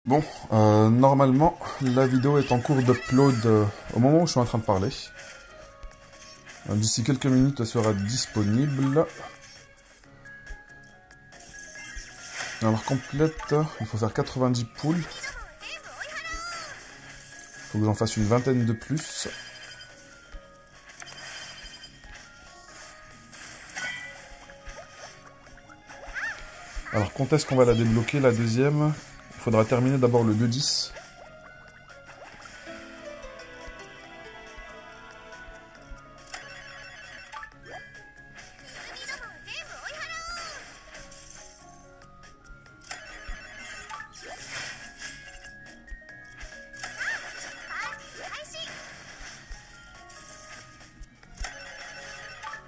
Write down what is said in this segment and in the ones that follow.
Bon, normalement, la vidéo est en cours d'upload au moment où je suis en train de parler. D'ici quelques minutes, elle sera disponible. Alors, complète, il faut faire 90 poules. Il faut que j'en fasse une vingtaine de plus. Alors, quand est-ce qu'on va la débloquer, la deuxième? Il faudra terminer d'abord le 2-10.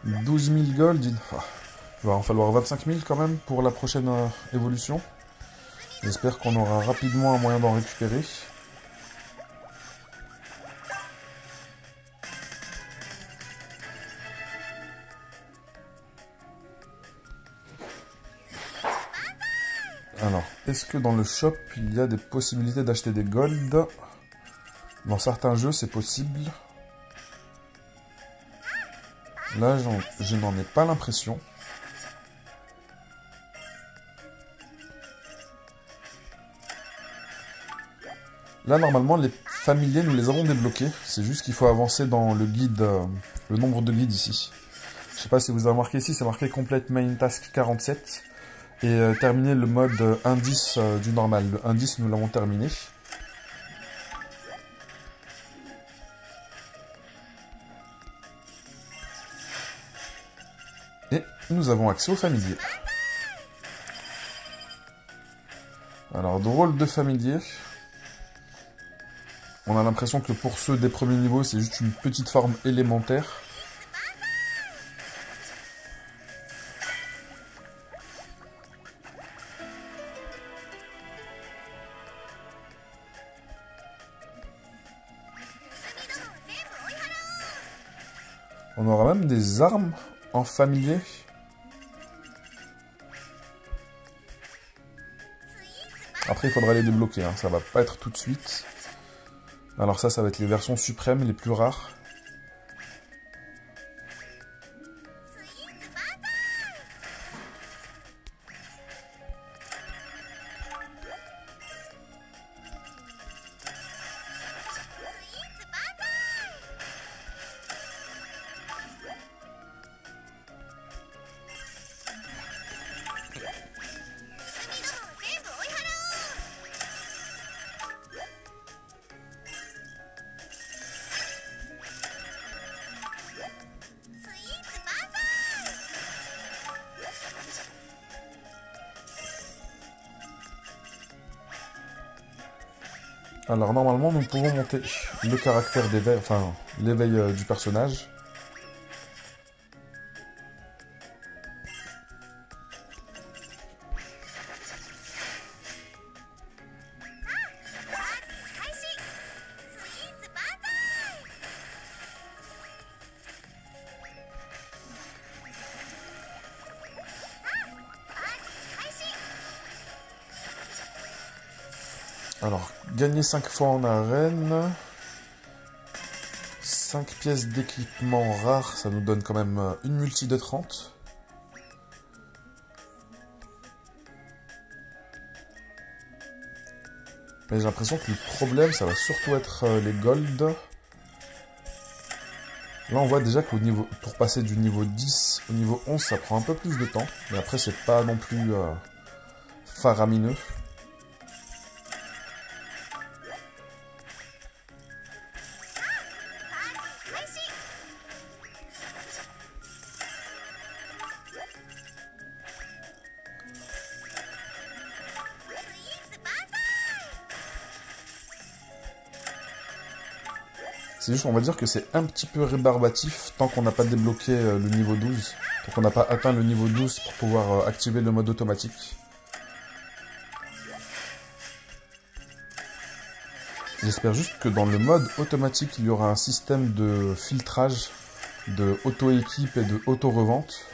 « 12 000 gold, il va en falloir 25 000 quand même pour la prochaine évolution. J'espère qu'on aura rapidement un moyen d'en récupérer. Alors, est-ce que dans le shop, il y a des possibilités d'acheter des gold? Dans certains jeux, c'est possible. Là, je n'en ai pas l'impression. Là, normalement, les familiers, nous les avons débloqués. C'est juste qu'il faut avancer dans le guide, le nombre de guides ici. Je sais pas si vous avez remarqué ici, c'est marqué Complete Main Task 47. Et terminer le mode indice du normal. Le indice, nous l'avons terminé. Et nous avons accès aux familiers. Alors, drôle de familier. On a l'impression que pour ceux des premiers niveaux, c'est juste une petite forme élémentaire. On aura même des armes en familier. Après, il faudra les débloquer, hein. Ça va pas être tout de suite. Alors ça va être les versions suprêmes, les plus rares. Alors normalement nous pouvons monter le caractère d'éveil, enfin l'éveil du personnage. Alors, gagner 5 fois en arène. 5 pièces d'équipement rares, ça nous donne quand même une multi de 30. Mais j'ai l'impression que le problème, ça va surtout être les gold. Là, on voit déjà que pour passer du niveau 10 au niveau 11, ça prend un peu plus de temps. Mais après, c'est pas non plus faramineux. C'est juste, on va dire que c'est un petit peu rébarbatif tant qu'on n'a pas débloqué le niveau 12. Tant qu'on n'a pas atteint le niveau 12 pour pouvoir activer le mode automatique. J'espère juste que dans le mode automatique, il y aura un système de filtrage, de auto-équipe et de auto-revente.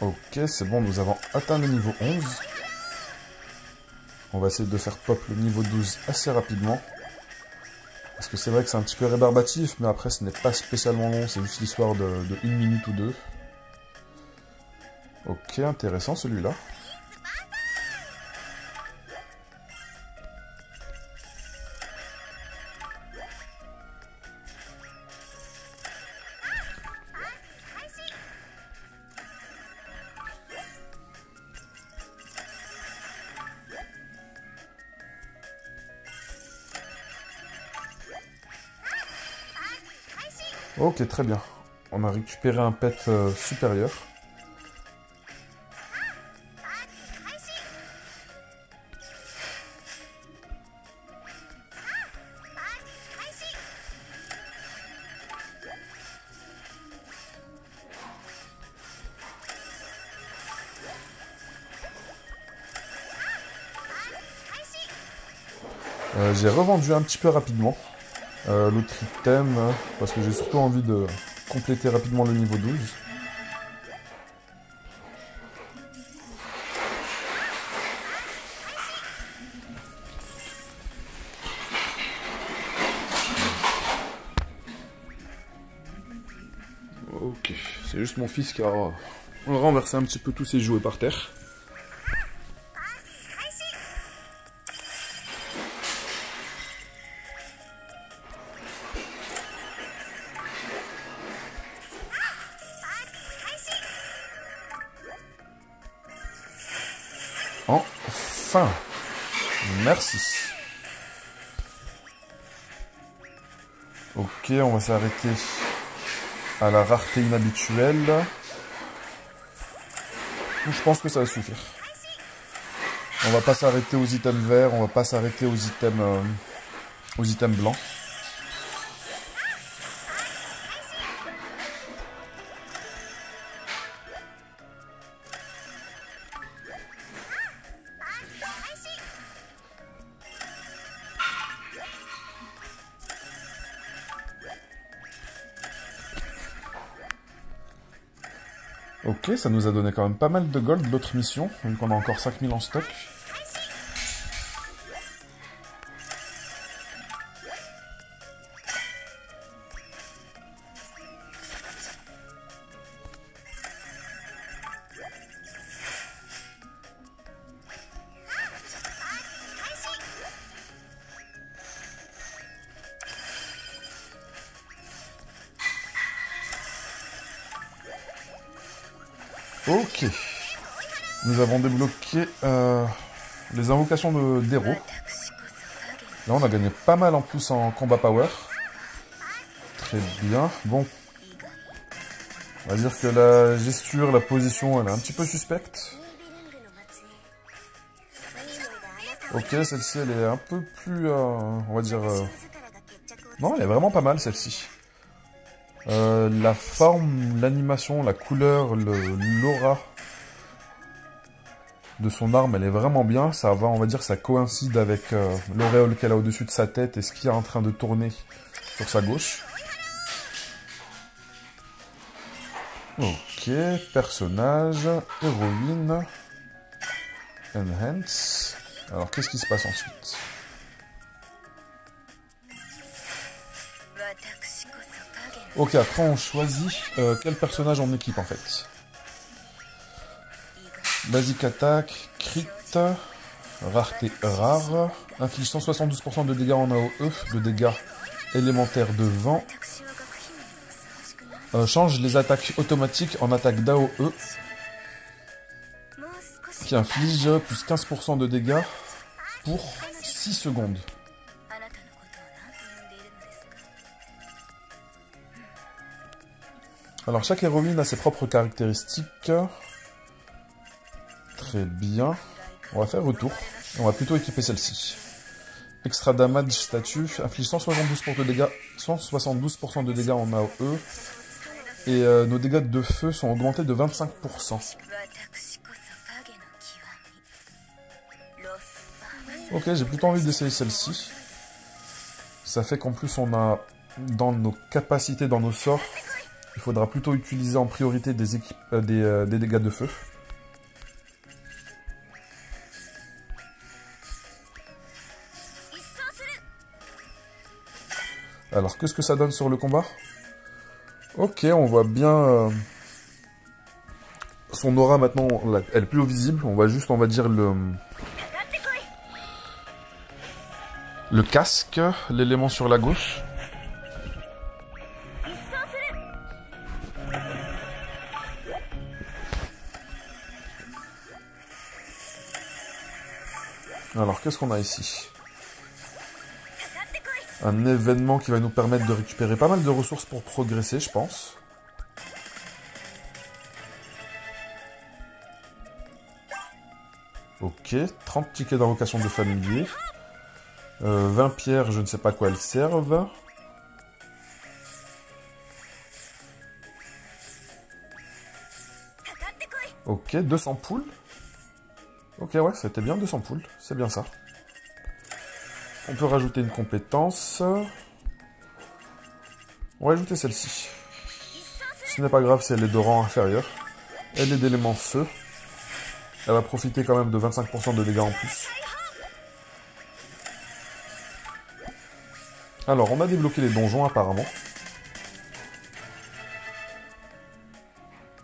Ok, c'est bon, nous avons atteint le niveau 11. On va essayer de faire pop le niveau 12 assez rapidement. Parce que c'est vrai que c'est un petit peu rébarbatif, mais après ce n'est pas spécialement long, c'est juste l'histoire de 1 minute ou 2. Ok, intéressant celui-là. Ok, très bien. On a récupéré un pet supérieur. J'ai revendu un petit peu rapidement l'autre item, parce que j'ai surtout envie de compléter rapidement le niveau 12. Ok, c'est juste mon fils qui a renversé un petit peu tous ses jouets par terre. Enfin, merci. Ok, on va s'arrêter à la rareté inhabituelle. Je pense que ça va suffire. On va pas s'arrêter aux items verts, on va pas s'arrêter aux items blancs. Ok, ça nous a donné quand même pas mal de gold l'autre mission, donc on a encore 5000 en stock. Ok. Nous avons débloqué les invocations de d'héros. Là, on a gagné pas mal en plus en combat power. Très bien. Bon. On va dire que la gesture, la position, elle est un petit peu suspecte. Ok, celle-ci, elle est un peu plus... on va dire... Non, elle est vraiment pas mal, celle-ci. La forme, l'animation, la couleur, l'aura de son arme, elle est vraiment bien. Ça va, on va dire, ça coïncide avec l'auréole qu'elle a au-dessus de sa tête et ce qui est en train de tourner sur sa gauche. Ok, personnage, héroïne, enhance. Alors, qu'est-ce qui se passe ensuite? Ok, après on choisit quel personnage on équipe en fait. Basic attaque, crit, rareté rare, inflige 172% de dégâts en AOE, de dégâts élémentaires de vent. Change les attaques automatiques en attaque d'AOE, qui inflige plus 15% de dégâts pour 6 secondes. Alors chaque héroïne a ses propres caractéristiques. Très bien. On va faire retour. On va plutôt équiper celle-ci. Extra damage statut. Inflige 172% de dégâts en AOE. Et nos dégâts de feu sont augmentés de 25%. Ok, j'ai plutôt envie d'essayer celle-ci. Ça fait qu'en plus on a dans nos capacités, dans nos sorts, il faudra plutôt utiliser en priorité des dégâts de feu. Alors, qu'est-ce que ça donne sur le combat? Ok, on voit bien son aura maintenant, elle est plus visible. On voit juste, on va dire, le casque, l'élément sur la gauche. Alors, qu'est-ce qu'on a ici? Un événement qui va nous permettre de récupérer pas mal de ressources pour progresser, je pense. Ok, 30 tickets d'invocation de familier. 20 pierres, je ne sais pas à quoi elles servent. Ok, 200 poules. Ok, ouais, c'était bien 200 poules, c'est bien ça. On peut rajouter une compétence. On va ajouter celle-ci. Ce n'est pas grave si elle est de rang inférieur. Elle est d'élément feu. Elle va profiter quand même de 25% de dégâts en plus. Alors, on a débloqué les donjons apparemment.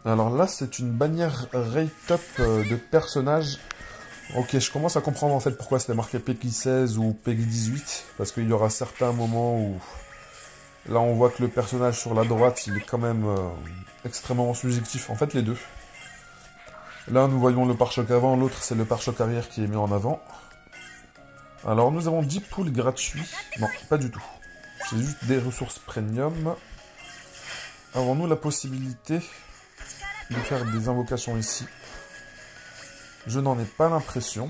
Alors là, c'est une bannière rate-up de personnages. Ok, je commence à comprendre en fait pourquoi c'était marqué PEGI 16 ou PEGI 18. Parce qu'il y aura certains moments où... Là, on voit que le personnage sur la droite, il est quand même extrêmement subjectif. En fait, les deux. Là, nous voyons le pare-choc avant, l'autre, c'est le pare-choc arrière qui est mis en avant. Alors, nous avons 10 poules gratuits. Non, pas du tout. C'est juste des ressources premium. Avons-nous la possibilité de faire des invocations ici? Je n'en ai pas l'impression.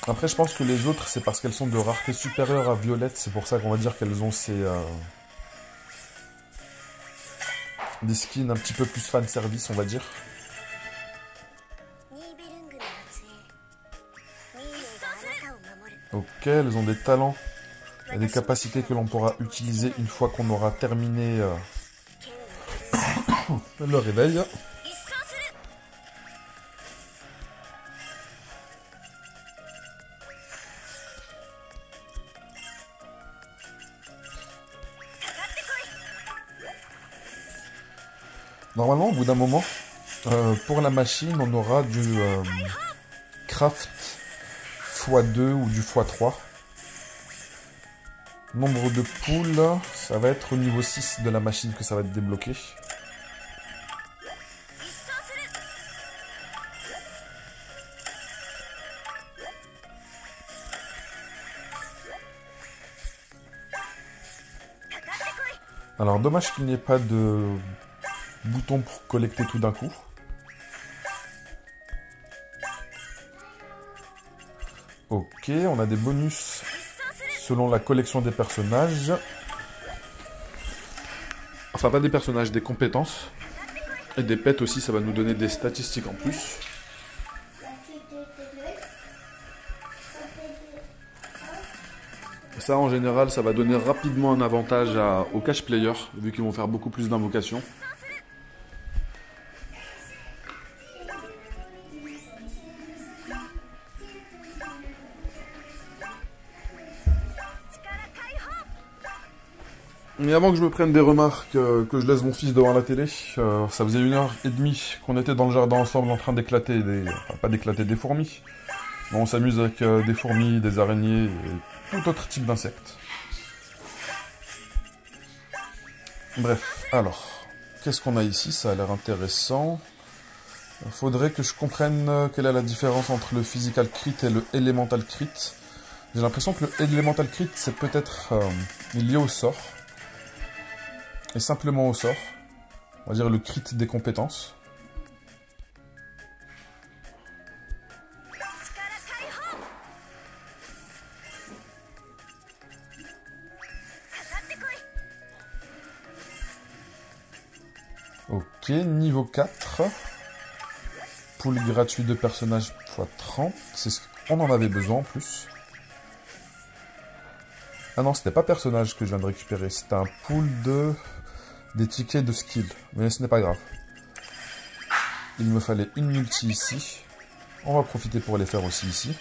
Après, je pense que les autres, c'est parce qu'elles sont de rareté supérieure à Violette. C'est pour ça qu'on va dire qu'elles ont des skins un petit peu plus fan service, on va dire. Ok, elles ont des talents et des capacités que l'on pourra utiliser une fois qu'on aura terminé le réveil. Normalement, au bout d'un moment, pour la machine, on aura du craft x2 ou du x3. Nombre de poules, ça va être au niveau 6 de la machine que ça va être débloqué. Alors, dommage qu'il n'y ait pas de bouton pour collecter tout d'un coup. Ok, on a des bonus selon la collection des personnages. Enfin, pas des personnages, des compétences. Et des pets aussi, ça va nous donner des statistiques en plus. Ça, en général, ça va donner rapidement un avantage aux cash players, vu qu'ils vont faire beaucoup plus d'invocations. Et avant que je me prenne des remarques, que je laisse mon fils devant la télé, ça faisait 1h30 qu'on était dans le jardin ensemble en train d'éclater enfin, pas d'éclater des fourmis. Mais on s'amuse avec des fourmis, des araignées et tout autre type d'insectes. Bref, alors, qu'est-ce qu'on a ici? Ça a l'air intéressant. Il faudrait que je comprenne quelle est la différence entre le physical crit et le elemental crit. J'ai l'impression que le Elemental Crit, c'est peut-être lié au sort. Et simplement au sort. On va dire le crit des compétences. Ok, niveau 4. Pool gratuit de personnages x 30. C'est ce qu'on en avait besoin en plus. Ah non, c'était pas personnage que je viens de récupérer. C'était un pool des tickets de skill. Mais ce n'est pas grave. Il me fallait une multi ici. On va profiter pour les faire aussi ici.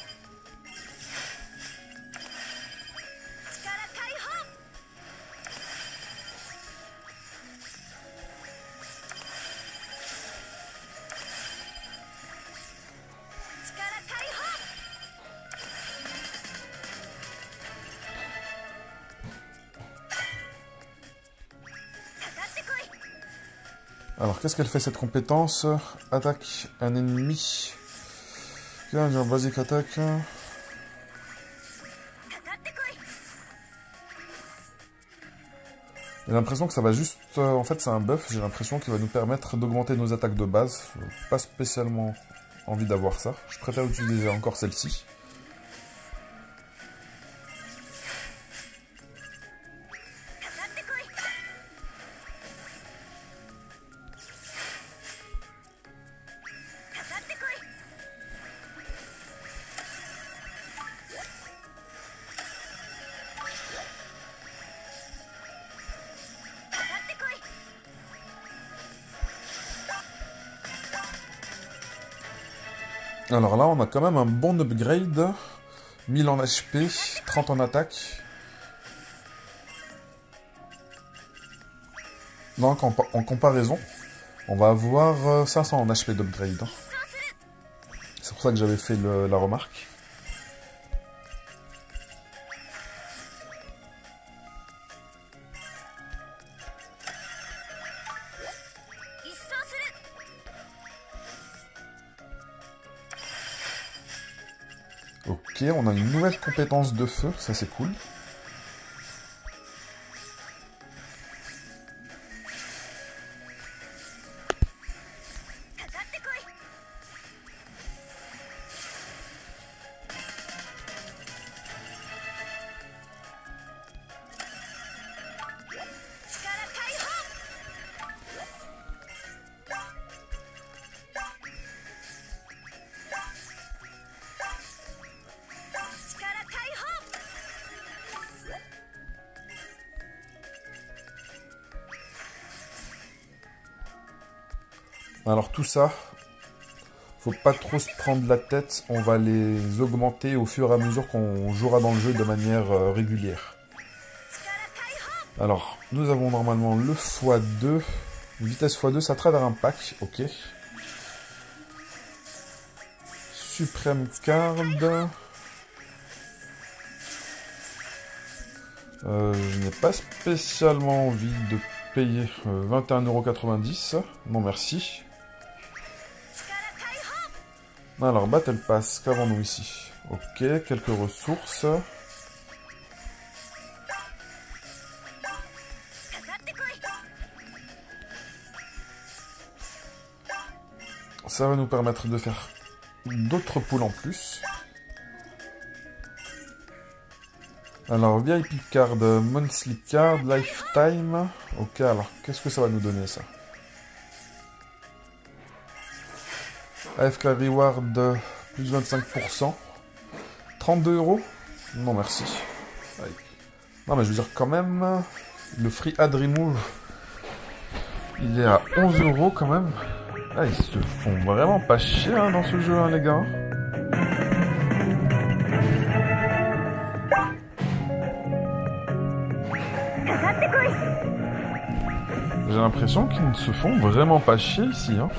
Alors, qu'est-ce qu'elle fait cette compétence? Attaque un ennemi. Basique attaque. J'ai l'impression que ça va juste... en fait, c'est un buff. J'ai l'impression qu'il va nous permettre d'augmenter nos attaques de base. Je n'ai pas spécialement envie d'avoir ça. Je préfère utiliser encore celle-ci. Alors là, on a quand même un bon upgrade. 1000 en HP, 30 en attaque. Donc, en comparaison, on va avoir 500 en HP d'upgrade. C'est pour ça que j'avais fait la remarque. Ok, on a une nouvelle compétence de feu, ça c'est cool. Alors tout ça, faut pas trop se prendre la tête, on va les augmenter au fur et à mesure qu'on jouera dans le jeu de manière régulière. Alors, nous avons normalement le x2, vitesse x2, ça trade un pack, ok. Supreme Card. Je n'ai pas spécialement envie de payer 21,90 €. Non merci. Alors, Battle Pass, qu'avons-nous ici? Ok, quelques ressources. Ça va nous permettre de faire d'autres poules en plus. Alors, VIP Card, Monthly Card, Lifetime. Ok, alors, qu'est-ce que ça va nous donner, ça? AFK Reward, plus 25%. 32 €? Non, merci. Allez. Non, mais je veux dire, quand même, le Free Ad Remove, il est à 11 € quand même. Ah, ils se font vraiment pas chier hein, dans ce jeu, hein, les gars. J'ai l'impression qu'ils ne se font vraiment pas chier ici, hein.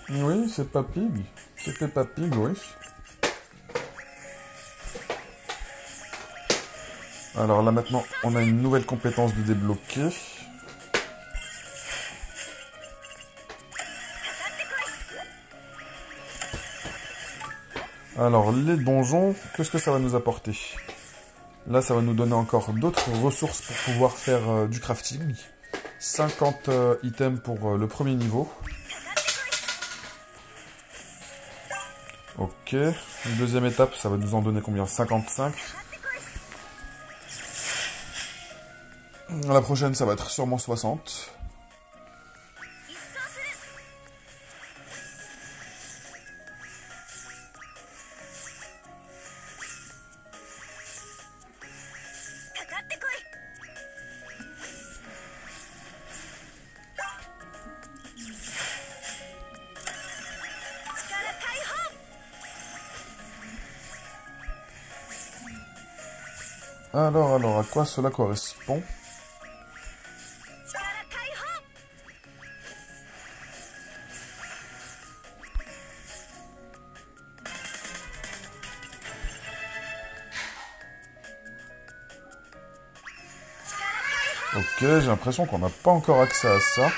Oui, c'est Papy. C'est Peppa Pig, oui. Alors là maintenant, on a une nouvelle compétence de débloquer. Alors les donjons, qu'est-ce que ça va nous apporter? Là, ça va nous donner encore d'autres ressources pour pouvoir faire du crafting. 50 items pour le premier niveau. Ok. Une deuxième étape, ça va nous en donner combien? 55. La prochaine, ça va être sûrement 60. Alors, à quoi cela correspond? Ok, j'ai l'impression qu'on n'a pas encore accès à ça.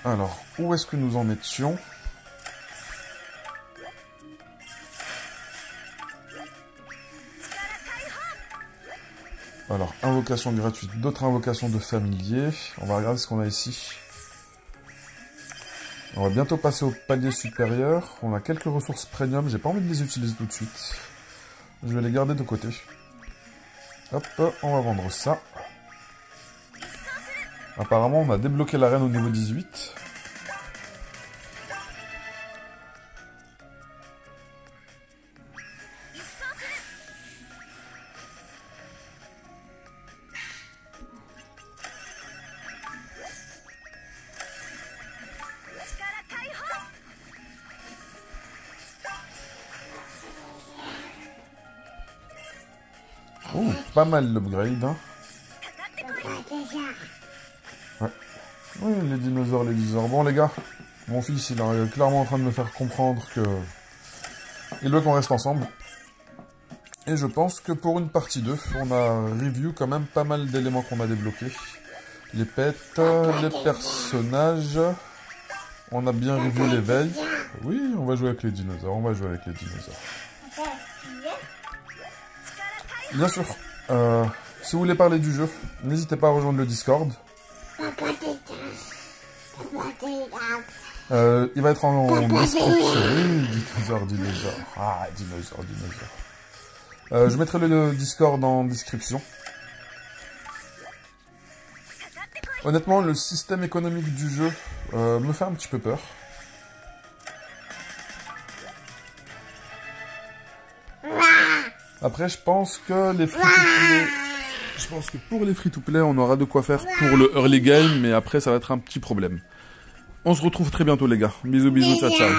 Alors, où est-ce que nous en étions? Alors, invocation gratuite, d'autres invocations de familiers. On va regarder ce qu'on a ici. On va bientôt passer au palier supérieur. On a quelques ressources premium, j'ai pas envie de les utiliser tout de suite. Je vais les garder de côté. Hop, on va vendre ça. Apparemment, on a débloqué l'arène au niveau 18. Oh, pas mal l'upgrade, hein. Ouais. Oui, les dinosaures. Bon, les gars, mon fils, il est clairement en train de me faire comprendre que il veut qu'on reste ensemble. Et je pense que pour une partie 2, on a review quand même pas mal d'éléments qu'on a débloqués. Les pets, les personnages. On a bien revu l'éveil. Oui, on va jouer avec les dinosaures, Bien sûr. Si vous voulez parler du jeu, n'hésitez pas à rejoindre le Discord. Il va être en description. Oui, dinosaure. Ah, dinosaure. Je mettrai le Discord en description. Honnêtement, le système économique du jeu me fait un petit peu peur. Après, je pense que les free-to-play... Je pense que pour les free-to-play, on aura de quoi faire pour le early game, mais après, ça va être un petit problème. On se retrouve très bientôt, les gars. Bisous, ciao, ciao.